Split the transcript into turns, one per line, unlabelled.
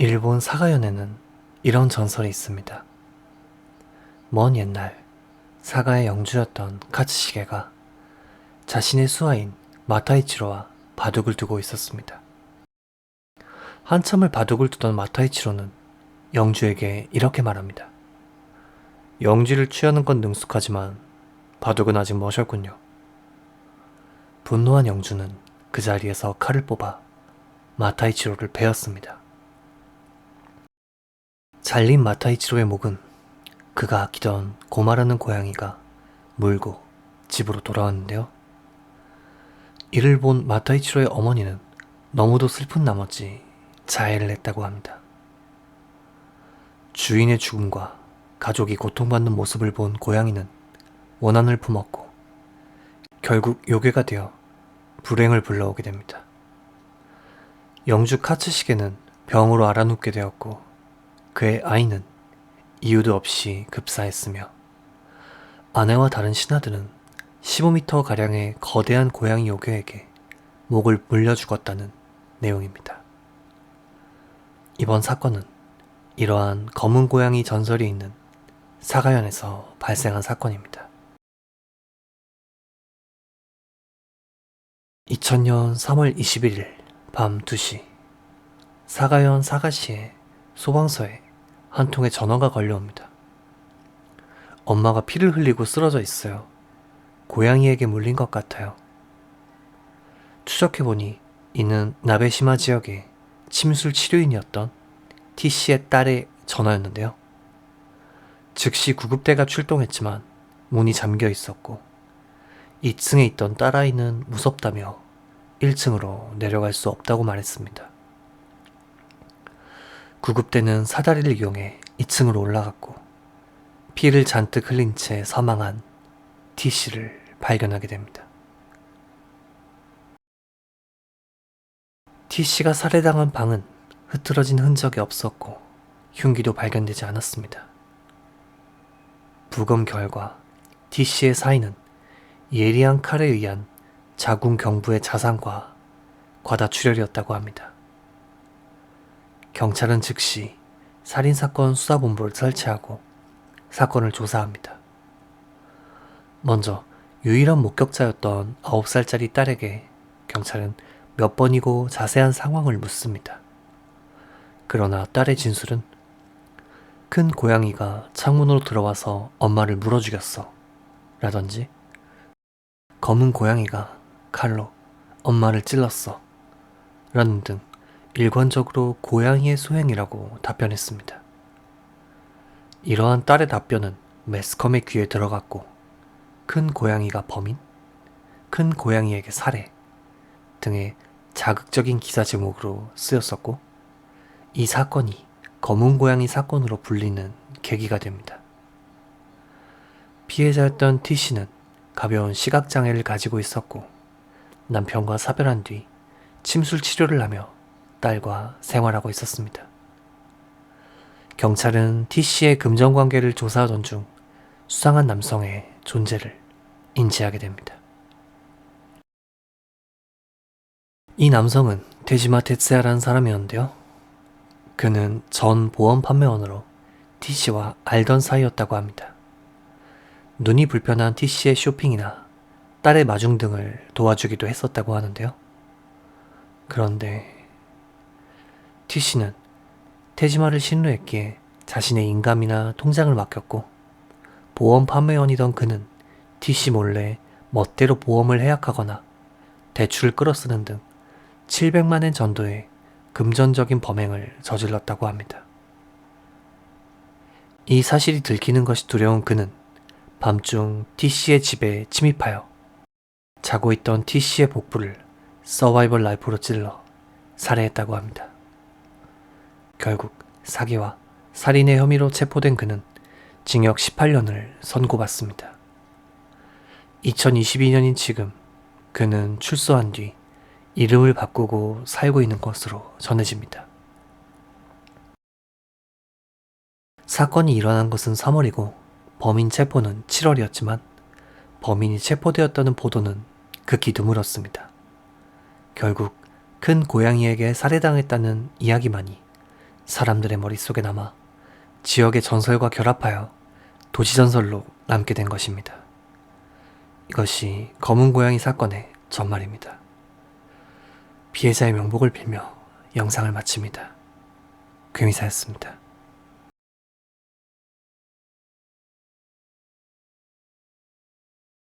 일본 사가현에는 이런 전설이 있습니다. 먼 옛날 사가의 영주였던 카츠시게가 자신의 수하인 마타이치로와 바둑을 두고 있었습니다. 한참을 바둑을 두던 마타이치로는 영주에게 이렇게 말합니다. 영지를 취하는 건 능숙하지만 바둑은 아직 머셨군요. 분노한 영주는 그 자리에서 칼을 뽑아 마타이치로를 베었습니다. 잘린 마타이치로의 목은 그가 아끼던 고마라는 고양이가 물고 집으로 돌아왔는데요. 이를 본 마타이치로의 어머니는 너무도 슬픈 나머지 자해를 했다고 합니다. 주인의 죽음과 가족이 고통받는 모습을 본 고양이는 원한을 품었고 결국 요괴가 되어 불행을 불러오게 됩니다. 영주 카츠시게는 병으로 앓아눕게 되었고 그의 아이는 이유도 없이 급사했으며 아내와 다른 신하들은 15m가량의 거대한 고양이 요괴에게 목을 물려 죽었다는 내용입니다. 이번 사건은 이러한 검은 고양이 전설이 있는 사가현에서 발생한 사건입니다. 2000년 3월 21일 밤 2시 사가현 사가시의 소방서에 한 통의 전화가 걸려옵니다. 엄마가 피를 흘리고 쓰러져 있어요. 고양이에게 물린 것 같아요. 추적해보니 이는 나베시마 지역의 침술 치료인이었던 T씨의 딸의 전화였는데요. 즉시 구급대가 출동했지만 문이 잠겨 있었고 2층에 있던 딸아이는 무섭다며 1층으로 내려갈 수 없다고 말했습니다. 구급대는 사다리를 이용해 2층으로 올라갔고 피를 잔뜩 흘린 채 사망한 T씨를 발견하게 됩니다. T씨가 살해당한 방은 흐트러진 흔적이 없었고 흉기도 발견되지 않았습니다. 부검 결과 T씨의 사인은 예리한 칼에 의한 자궁 경부의 자상과 과다출혈이었다고 합니다. 경찰은 즉시 살인사건 수사본부를 설치하고 사건을 조사합니다. 먼저 유일한 목격자였던 9살짜리 딸에게 경찰은 몇 번이고 자세한 상황을 묻습니다. 그러나 딸의 진술은 큰 고양이가 창문으로 들어와서 엄마를 물어 죽였어 라던지 검은 고양이가 칼로 엄마를 찔렀어 라는 등 일관적으로 고양이의 소행이라고 답변했습니다. 이러한 딸의 답변은 매스컴의 귀에 들어갔고 큰 고양이가 범인, 큰 고양이에게 살해 등의 자극적인 기사 제목으로 쓰였었고 이 사건이 검은 고양이 사건으로 불리는 계기가 됩니다. 피해자였던 T씨는 가벼운 시각장애를 가지고 있었고 남편과 사별한 뒤 침술 치료를 하며 딸과 생활하고 있었습니다. 경찰은 T씨의 금전관계를 조사하던 중 수상한 남성의 존재를 인지하게 됩니다. 이 남성은 데지마 테츠야라는 사람이었는데요. 그는 전 보험 판매원으로 T씨와 알던 사이였다고 합니다. 눈이 불편한 T씨의 쇼핑이나 딸의 마중 등을 도와주기도 했었다고 하는데요. 그런데 T씨는 테지마를 신뢰했기에 자신의 인감이나 통장을 맡겼고 보험 판매원이던 그는 T씨 몰래 멋대로 보험을 해약하거나 대출을 끌어쓰는 등 700만엔 전도의 금전적인 범행을 저질렀다고 합니다. 이 사실이 들키는 것이 두려운 그는 밤중 T씨의 집에 침입하여 자고 있던 T씨의 복부를 서바이벌 라이프로 찔러 살해했다고 합니다. 결국 사기와 살인의 혐의로 체포된 그는 징역 18년을 선고받습니다. 2022년인 지금 그는 출소한 뒤 이름을 바꾸고 살고 있는 것으로 전해집니다. 사건이 일어난 것은 3월이고 범인 체포는 7월이었지만 범인이 체포되었다는 보도는 극히 드물었습니다. 결국 큰 고양이에게 살해당했다는 이야기만이 사람들의 머릿속에 남아 지역의 전설과 결합하여 도시전설로 남게 된 것입니다. 이것이 검은 고양이 사건의 전말입니다. 피해자의 명복을 빌며 영상을 마칩니다. 괴미사였습니다.